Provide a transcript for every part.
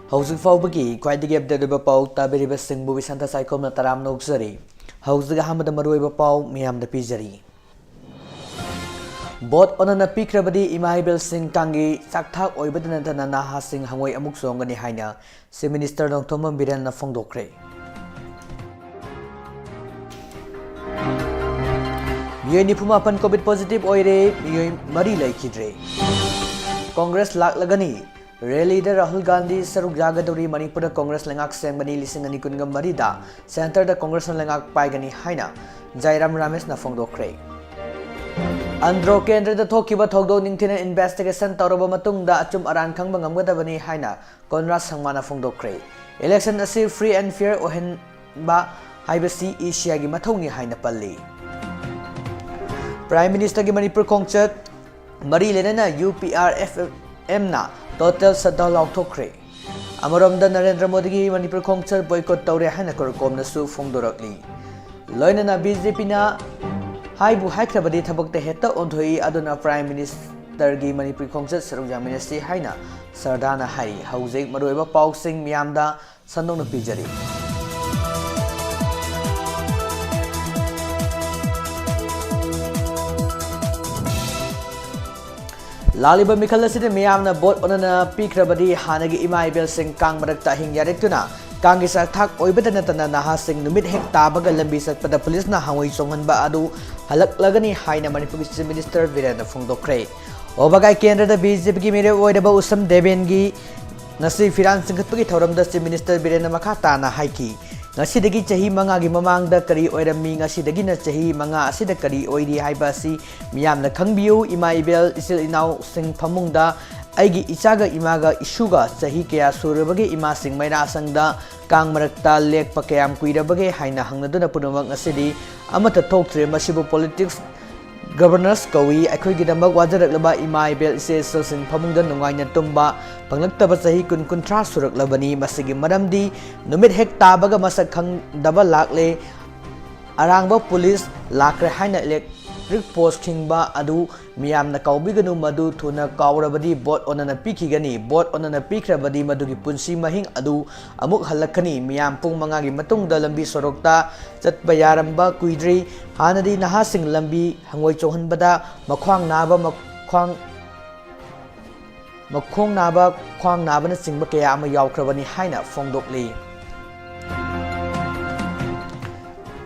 Housing Faubagi, quite the gap the Pau, Tabiri Singbu Santa Saicom Taram Noxari. House the Hamada Marueva Pau, Miam the Pizzery. Both on a peak rabadi Imahibel Singh Kangi, Saktak Oibadana Naha Singh Hangway Amuksong and Haina, Si Minister Dong Tomam Biran Fongdokre. Yeni Pumapan COVID positive oire, Marila Kidre. Congress Lak Lagani. Rally the Rahul Gandhi Saruk Jagaduri Manipura Congress Langak Sembani Lising and Nikungam Marida, Center the Congress Langak Paigani Haina, Jairam Rames na Fongdokre. Andro Kendra the Tokiba Togo Ningtina investigation Toroba Matungda Achum Aran Kang Bangamgadavani Haina, Conrad Sangmana Fongdokre. Election as free and fair Ohen Ba Hibasi Ishiagi Matongi Haina Pali. Prime Minister Manipur Kongchat Mari Lenana UPR FEB na Total Sadal Autocre. Amaramda Narendra Modi Manipur Kongchat boycott Taure Hanakor Nasu Fongdorakli. Loinana BJP na Haibu Hakrabadi Tabak the Heta Ontoi Adona Prime Minister Gi Manipur Kongchat Sarujam Ministry Haina Sardana Hari Housing Marueva Pau Singh Miamda Sandona Pijari. Laliba Mikalasida Miamna bought on a peak rabadi Hanagi Imai Singh Kang Marakta Hing Yaretuna, Kangis attack Oibatanatana Naha Singh Numit Hek Tabaga Lambisat but the police na Hawaii Songan Baadu, Halak Lagani Haina Manipur Minister Virana Fongdokre. Obagai Kendra the BJP Mire Oidaba Usam Debengi Nasi Firan Singapuri Toram the Minister Virana Makata na Haiki. Nasidagi Chahi Manga Gimamang the Kari Oidami Nasidagi na Chahi Manga Asida Kari Oidi Haibasi Miam the Kangbiu Imaibel Isil Inau Sing Pamungda Aigi Isaga Imaga Isuga Chahi Kea Surabagi Ima Sing Maina Sangda Kang Marakta Lek Pakayam Kuidabage Haina Hangaduna Punamang Asidi Amata Toktre Masibu Politics Governors Kawi Akwigidamba Wajarak Laba Imaibel Isil Sing Pamungda Nungaina Tumba Panglakta Sahi Kun Kuntra Surak Labani Masigi Madamdi Numit Hek Tabaga Masak Kang Daba Lakle Arangba Police Lakre Haina Electric Post Kingba Adu Miam na Kaubiganu Madu Tuna Kaurabadi Bot on an Apikigani Bot on an Apikrabadi Madugi Punsi Mahing Adu Amuk Halakani Miam Pung Mangagi Matung the Lambi Sorokta Zat Bayaramba Kuidri Hanadi Nahasing Lambi Hangway Chohan Bada Makwang Naba Makong Naba Kwang Nabana Singba Kaya Ama Yaukrabani Haina Fongdokli.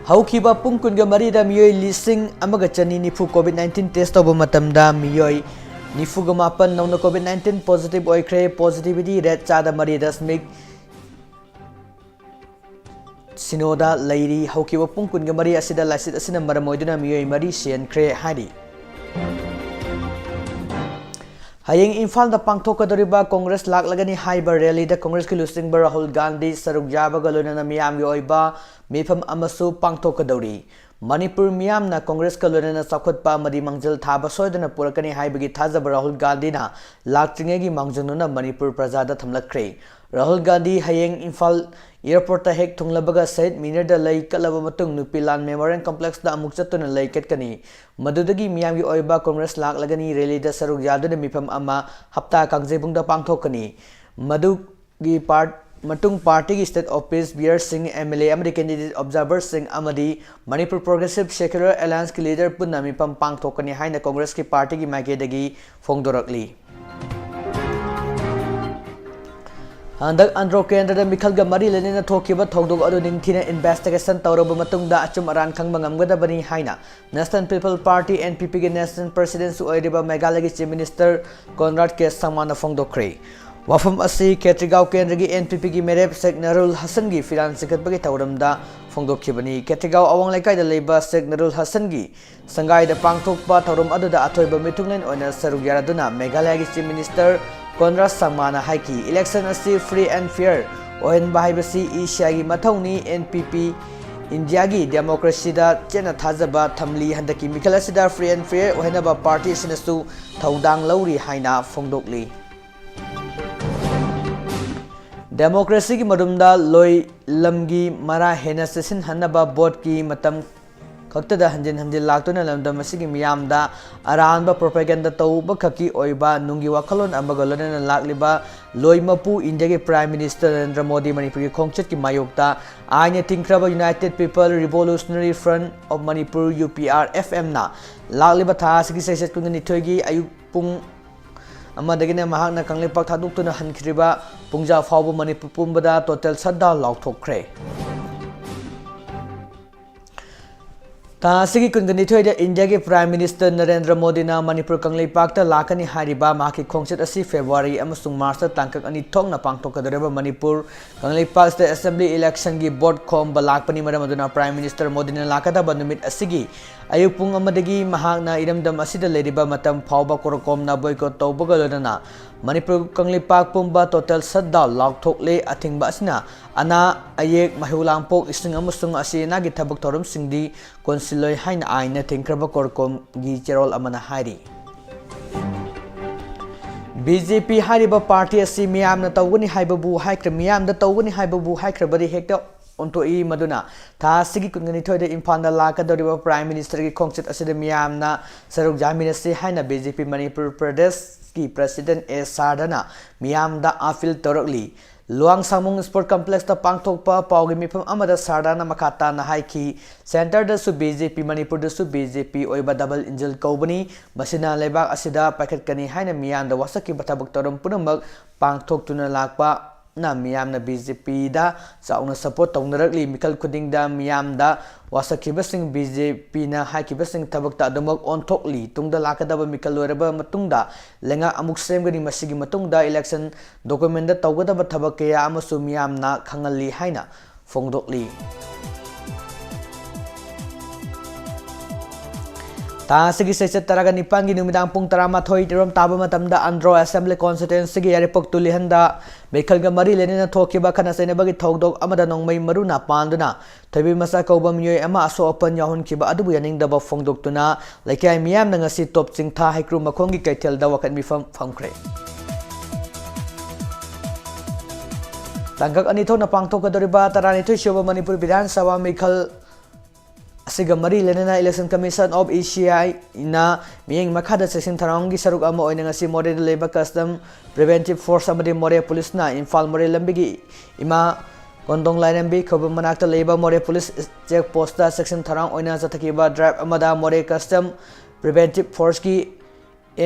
Haukiba Punkunga Marida Miyoi Lising Amagachani Nifu COVID-19 test of Matamda Miyoi Nifugamapan Nona COVID-19 positive oikre positivity red Chada Maridas make Sinoda Lady Haukiba Punkunga Maria Sida Lasit Asina Maramoiduna Miyoi Marisi and Cre Hadi. Haying Infal the Pangtoka Doriba Congress Lak Lagani Haiba Rally the Congress Kilusing Rahul Gandhi Saruk Jaba Galuna Miam Yoiba Mifam Amasu Pangtoka Dori Manipur Miam na Congress Kaluna Sakutpa Madi Mangjal Taba Soydana Purakani Haibagi Taza Rahul Gandhi na Lak Tringegi Mangjununa Manipur Prasada Tamlakre Rahul Gandhi Haying Infal Airport Hek Tunglabaga said Miner the Lake Kalabamatung Nupilan Memorial Complex the Amuksatun Lake Kani Madudagi Miami Oiba Congress Lak Lagani Rally the Saruk Yadu Mipam Ama Hapta Kangzebung the Pangtokani Madugi Part Matung Party State Office Beer Singh MLA American Candidate Observer Singh Amadi Manipur Progressive Secular Alliance ki leader Punami Pam Pangtokani Haina Congress ki party ki Makedagi Fongdorakli. Handak Andro Kendra the Mikalga Mari Lenina Tokiba Togdog Aduding Tina investigation Tauroba Matungda Achum Aran Kang Bangamgada Bani Haina National People Party NPP National President Suoidiba Megalagi Chief Minister Conrad K. Samana Fongdokre Wafam Asi Ketrigau Kendrigi NPP Gi Merep Sek Narul Hassan Gi Filan Sekatbagi Tauramda Fongdokibani Ketrigau Awang Laikai the Labor Sek Narul Hassan Gi Sangai the Pangtokpa Taurum Aduda Atoiba Mitunglen Oina Sarugiaraduna Megalagi Chief Minister Conrad Samana Haiki election asi free and fair Ohen Bahibasi Ishagi Matoni NPP India gi democracy da Chena Thazaba Thamli Handaki Mikalasida free and fair Ohenaba party sinasu Thaudang Lauri Haina Fongdokli Democracy ki madumda loi lamgi mara hena sesin hanaba board ki matam खक्तदा हंजिन हंजिन लाक्तुना लमदम मसिगी मियामदा अरानबा propaganda तौबा खकी ओइबा नुंगी वाखलोन अमगा लोनना लाक्लिबा लोइमपु इंडिया के प्राइम मिनिस्टर नरेंद्र मोदी मणिपुर की खोंगचत की मायोक्ता आइने तिंख्रबा united people revolutionary front of Manipur UPR FM ना लाक्लिबा थासगी सेसेट कुंगनि थोगी अयुक पुंग अमदगिने महाकना कंगलेपाक थादुक्तुना हनखिरिबा पुंजा फावबो मणिपुर पुंबदा टोटल शटडाउन लाउथोखरे तासिगी कुंगनि थोइदे इंडिया के प्राइम मिनिस्टर नरेंद्र मोदी ना मणिपुर कंगलेपाक ता लाकनी हारिबा माकी खोंगचत असि फेब्रुवारी अमसुंग मार्च तांकक अनि थोंगना पांगथोकदरेबा Manipur Kangleipak state assembly election की बोर्ड खोम बलाकपनी मरम अदुना प्राइम मिनिस्टर मोदी ने लाकदबा नुमित असिगी अयुक पुंग अमदगी महाकना इरमदम असिदा लेरिबा मतम फावबा कोरकोमना boycott तौबगा लोनना Manipur Kangleipak पुंबा total shutdown लाउथोकले अथिंगबा असिना अना अयेक महिउलांगपोक इसिंग अमसुंग असिना की थबक थोरम सिंगदी कोंसिलोय हाइन आइना थिंख्रबा कोरकोम गी चेरोल अमना हारी BJP हारिबा पार्टी असि मियामना तौगनि हाइबबु हाइख्र मियामदा तौगनि हाइबबु हाइख्रबदि हेक्टा ओंथोई मदुना थासिगी कुंगनि थोइदे इम्फालदा लाकदोरिबा प्राइम मिनिस्टर की खोंगचत असिदा मियामना सरुक जामिनसे हाइना BJP मणिपुर प्रदेश की प्रेसिडेंट ए सारदना मियामदा अपील तौरकली लुआंग सामुंग स्पोर्ट कॉम्प्लेक्स ता पांगथोकपा पावगी मिफम अमदा सारदाना मखाता ना हाइखी सेंटर दसु BJP मणिपुर दसु BJP ओइबा डबल इंजल कौबनी मसिना लेबाक असिदा पाखतकनी हाइना मियामदा वासकी बथाबक तौरम पुनमक पांगथोकतुना लाकपा ना मियामना BJP दा चाउना सपोर्ट तौनरकली मिकल खुदिंगदा मियामदा वासखिबसिंग BJP ना हाइखिबसिंग थबकता अदमक ओनथोकली तुंगदा लाकदबा मिकल लोरबा मतुंगदा लेंगा अमुक सेमगनी मसिगी मतुंगदा इलेक्शन डॉक्यूमेंट दा तौगदबा थबक कया अमसु मियामना खंगली हाइना फोंगदोकली तासिगी सेचत तरगा निपांगी नुमिदांग पुंग तरामाथोई तिरम ताबा मतमदा अंड्रो असेंबली कॉन्स्टिट्यूएंसी की यारिपोक तुलिहंदा बेखलगा मरी लेनेना थोकिबा खनासेनबगी थौदोक अमदा नोंगमई मरुना पांदुना थबी मसा कौबा मियोय अमा असो ओपन याहुनखिबा अदुबु यानिंगदबा फोंगदोक्तुना लेकाय मियामना ngasi टॉप चिंगथा हाइक्रू मखोंगी कैथेलदा वखत मिफम फमख्रे तंगक अनि थोना पांगथोकदरिबा तरानिथोई शोबा मणिपुर विधान सभा मिखल मरी लेना इलेक्शन कमीशन ऑफ एशिया ना मियंग मखादा सेक्शन थरांगी सरुक अमा ओइना ngasi मोरे लेबा custom preventive force अमदि Moreh police ना इम्फाल मोरे लंबिगी इमा कोंदोंग लाइनबी खब मनाक्ता लेबा Moreh police check post section थरांग ओइना जथकिबा ड्राइव अमदा मोरे कस्टम प्रिवेंटिव फोर्स की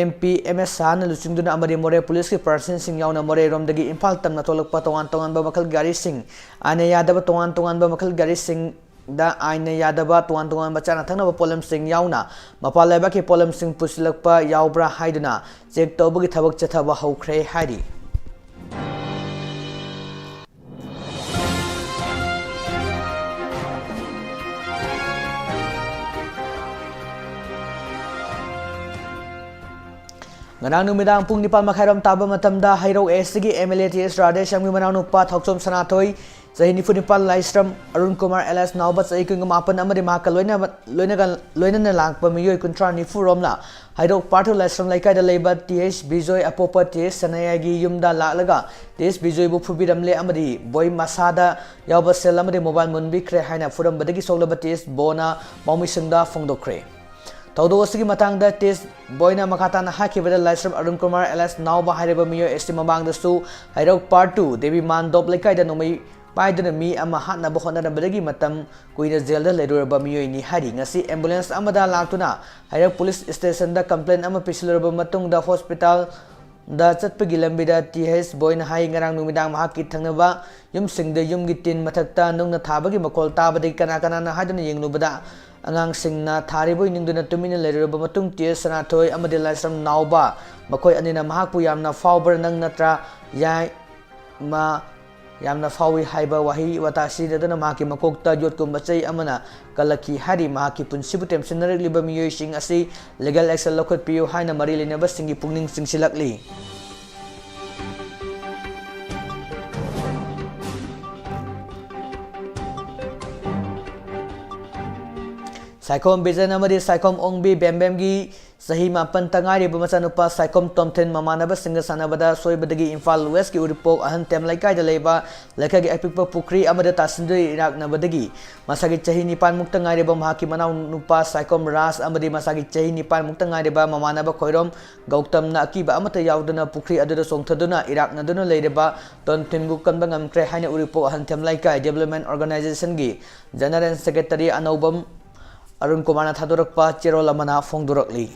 MPMS सान लुचिंगदुना अमदि मोरे पुलिस की पर्सन सिंग यावना मोरे रोमदगी इम्फाल तमना तोलकपा तोवान तोवान मखल गाड़ी सिंग आने यादव तोवान तोवान मखल गाड़ी सिंग दा आइन यादवा तुआन तुआन बचाना थंगना पोलम सिंग यावना मपा लेबा के पोलम सिंग पुसलकपा यावब्रा हाइदुना check तौबगी थबक चथबा हौख्रे हाइरी ngana numidang pung nipal makhairam taba matamda hairo SG MLA TS Radesh Angmi manau nupa thoksom sanathoi Sahi nipal laisram Arun Kumar LS Naubat sa iking mapan amadi maka loina na lang pamiyoy kontra ni Furomla hairo parto laisram laikai da leba TS Bijoy apopa TS sanayagi yumda laklaga TS Bijoy bu phubiramle amadi boy masada yawba sel amadi mobile munbi kre haina furam badagi soglaba TS Bona maumisingda fongdokre तौदोसगी मतंगदा test बॉयना मखाताना हाकिबदा Laishram Arun Kumar LS नावबा हाइरेबा मियो ST मबांगदसु हाइरोक पार्ट 2 देवी मानदोप लेकाइदा नोमै पाइदना मी अमा हातनाबा होनारबदगी मतम कुइना जेलदा लेरुरबा मियोइनी हारि ngasi एम्बुलेंस अमदा लाक्तुना हाइरोक पुलिस स्टेशन दा कंप्लेन अमा पिसलरबा मतुंगदा हॉस्पिटल दा चटपगी लंबिदा TH बॉयना हाइ ngarang numidag mahaki thangnaba yumsingda yumgi tin mathakta nungna thabagi makol tabadagi kana kana na haiduna yenglubada angang singna tharibu ningduna tumina leruraba matung TS sanathoi amadi laisram nauba makoi anina mahakpu yamna fawber nang natra yai ma yamna fawi haiba wahi watasi dadana mahaki makokta yotkum bachai amana kalaki hari mahaki punsibu temsinarek liba miyoy sing asi legal action lokot piyo haina mari linaba singi pungning singsilakli Saikom Bijan amadi Saikom Ongbi Bembemgi Sahi mapan tangari bamasanupa Saikom Tomten Mamanaba Singa Sanabada Soibadagi Infal West ki Uripok Ahan Tem Laikai Daleba Lakagi Epipa Pukri Amada Tasindri Irak Nabadagi Masagi Chahi Nipan Muktangari Bam Haki Manau Nupa Saikom Ras Amadi Masagi Chahi Nipan Muktangari Ba Mamanaba Koirom Gautam Na Akiba Amata Yaudana Pukri Adada Songtaduna Irak Naduna Ledeba Tomten Bukan Bangam Kre Haina Uripok Ahan Tem Laikai Development Organization Gi General Secretary Anobam Arun Kumana Thadurakpa Cherolamana Fongdurakli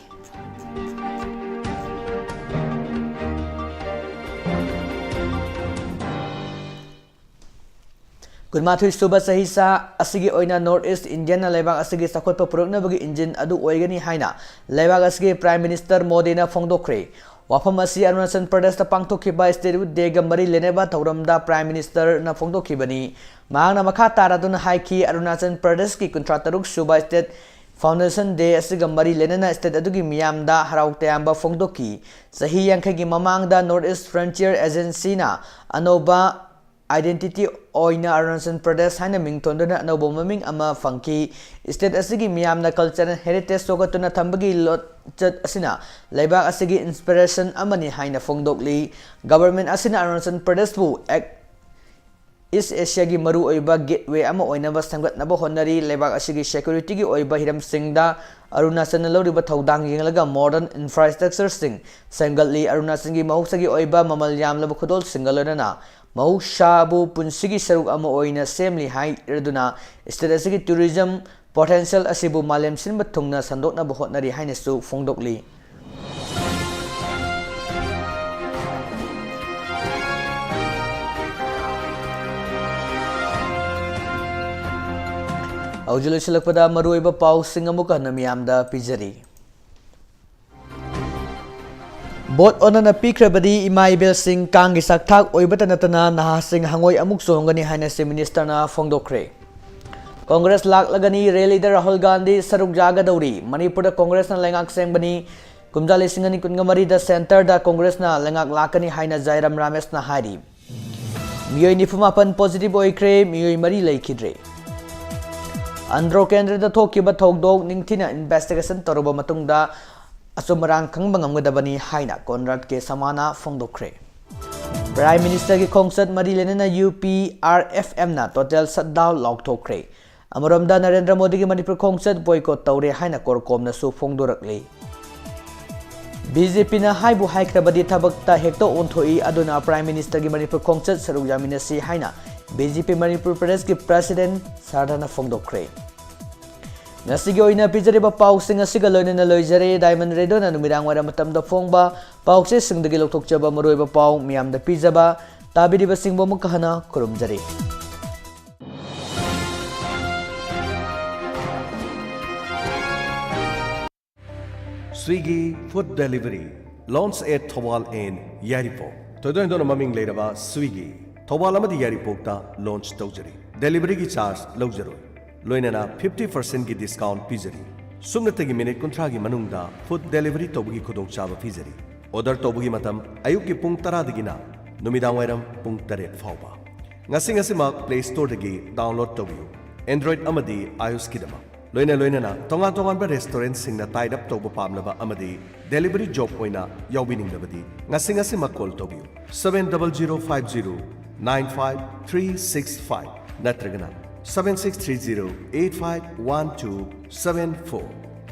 Kunmathui suba sahisa asigi oina North East Indian na lebak asigi sakotpa purukna bagi engine adu oigani haina lebak asigi Prime Minister Modi na phongdokre wafam asi Arunachal Pradesh ta pangthokhiba state dega mari leneba thauramda Prime Minister na phongdokhibani mahangna makha taraduna haiki Arunachal Pradesh ki 53 suba state Foundation Day asiga mari lenana state adugi miyamda harau tayamba phongdoki sahi yankhagi mamangda North East Frontier Agency na anoba Identity oina Arunachal Pradesh haina mingtonduna anobo maming ama fangki state asigi miyamna cultural heritage sogatuna thambagi lot chat asina leibak asigi inspiration amani haina phongdokli government asina Arunachal Pradesh bu East Asia gi maru oiba gateway ama oinaba samgatnaba honari leibak asigi security gi oiba hiram singda Arunachal na loriba thaudang yenglaga modern infrastructure sing sangalli Arunachal gi mahusagi oiba mamal yamlaba khudol singalona Maushabu punsigi saruk ama oina semli hai irduna state tourism potential asibu malem sinba thungna sandokna bohotnari haina su phongdokli Aujulu silakpada maruiba pau singamuka namiyamda pijari Bot onana pikrabadi Imaibel Singh Kangi Sakthak oibata natana Naha Singh Hangoi amuk sohongani haina se minister na phongdokre Congress lak lagani rally da Rahul Gandhi saruk jaga dauri Manipur da Congress na lengak sengbani kumjali singani kungamari da center da Congress na lengak lakani haina Jairam Ramesh na hari Miyoi nifumapan positive oikre miyoi mari laikidre Andhra Kendra da thokiba thokdok ningthina investigation taruba matungda Asumarang kang bangamgadabani haina Conrad ke samana phongdokre Prime Minister ki khongsat mari lenana UPRFM na total shutdown laukthokre Amaramda Narendra Modi ki Manipur khongsat boycott tawre haina korkom na su phongdorakle BJP na haibu haikrabadi thabakta hekto onthoi aduna Prime Minister ki Manipur khongsat saruk jaminasi haina BJP Manipur Pradesh ki President Sardana phongdokre Nasigi oina pijariba pausing asiga loinana loijare Diamond Radio na numirang wara matamda phongba pause singdagi lokthokjaba maroiba pau miyamda pijaba tabiriba singbo mukahana kurumjari Swiggy food delivery launch at Thawal and Yaripok Todondona maming leiraba Swiggy Thawal amadi Yaripok ta launch tawjari delivery gi charge lawjaroi Loinana 50% ki discount pizari. Sungatagi minute kontra gi manungda food delivery tobugi khudong chaba pizari. Order tobugi matam ayuk ki pung tara digina numidang wairam pung taret fawba. Ngasi ma Play Store dagi download tobugi. Android amadi iOS kidama. Loinana tongan ba restaurant singna tied up tobu pamlaba amadi delivery job oina yawbining labadi. Ngasi ma call tobugi. 70050 95365 natragana 7630-851274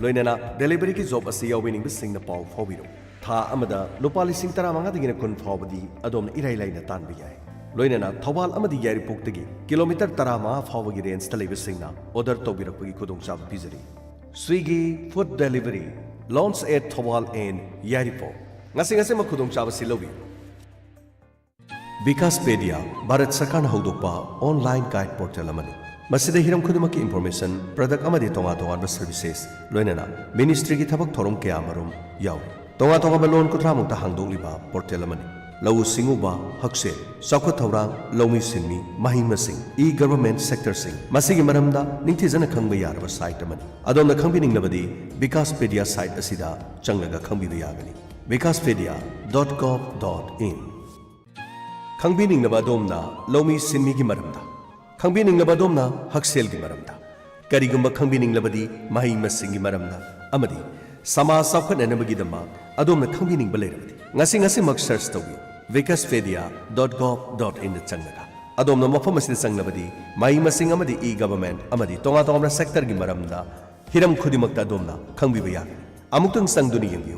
Loinana delivery ki job asi yawbining bising na pau phawbiro tha amada lupa lising tara manga digina kun phawbadi adom irai laina tanbi yai Loinana Thawal amadi Yaripok tagi kilometer tara ma phawbagi range ta lebising na order tobirakpagi khudong chab pizari Swiggy food delivery launch at Thawal and Yaripok ngasi ma khudong chab silobi Vikaspedia Bharat Sarkarna haudopa online guide portal amani Masida hiram khudumaki information product amadi tonga services loinana ministry ki thabak thorom kya marum yaw tonga ba loan kuthra mukta hangdoliba portal amani lau singuba hakse sakwa thorang lomi sinmi mahima sing e-government sector sing masigi maramda ningthi jana khangba yaraba site amani adomna khangbining labadi Vikaspedia site asida changlaga khangbi yagani vikaspedia.gov.in Khangbining nabadomna lomi sinmi gi maramda Khangbining labadom na haksel gi maramda karigumba khangbining labadi mahi masing gi maramda amadi ꯁꯃꯥꯖ ꯆꯥꯎꯈꯠꯅꯅꯕꯒꯤꯗꯃꯛ ꯑꯗꯣꯝꯅ ꯈꯪꯕꯤꯅꯤꯡꯕ ꯂꯩꯔꯕꯗꯤ ꯉꯁꯤꯃꯛ search ꯇꯧꯕꯤꯌꯨ vikaspedia.gov.in ꯗ ꯆꯪꯂꯒ ꯑꯗꯣꯝꯅ ꯃꯐꯝ ꯑꯁꯤꯗ ꯆꯪꯂꯕꯗꯤ ꯃꯍꯩ ꯃꯁꯤꯡ ꯑꯃꯗꯤ ꯏ-ꯒꯚꯔꯟꯃꯦꯟꯠ ꯑꯃꯗꯤ ꯇꯣꯉꯥꯟ ꯇꯣꯉꯥꯟꯕ ꯁꯦꯛꯇꯔꯒꯤ ꯃꯔꯝꯗ ꯍꯤꯔꯝ ꯈꯨꯗꯤꯡꯃꯛꯇ ꯑꯗꯣꯝꯅ ꯈꯪꯕꯤꯕ ꯌꯥꯒꯅꯤ꯫ ꯑꯃꯨꯛꯇꯪ ꯆꯪꯗꯨꯅ ꯌꯦꯡꯕꯤꯌꯨ꯫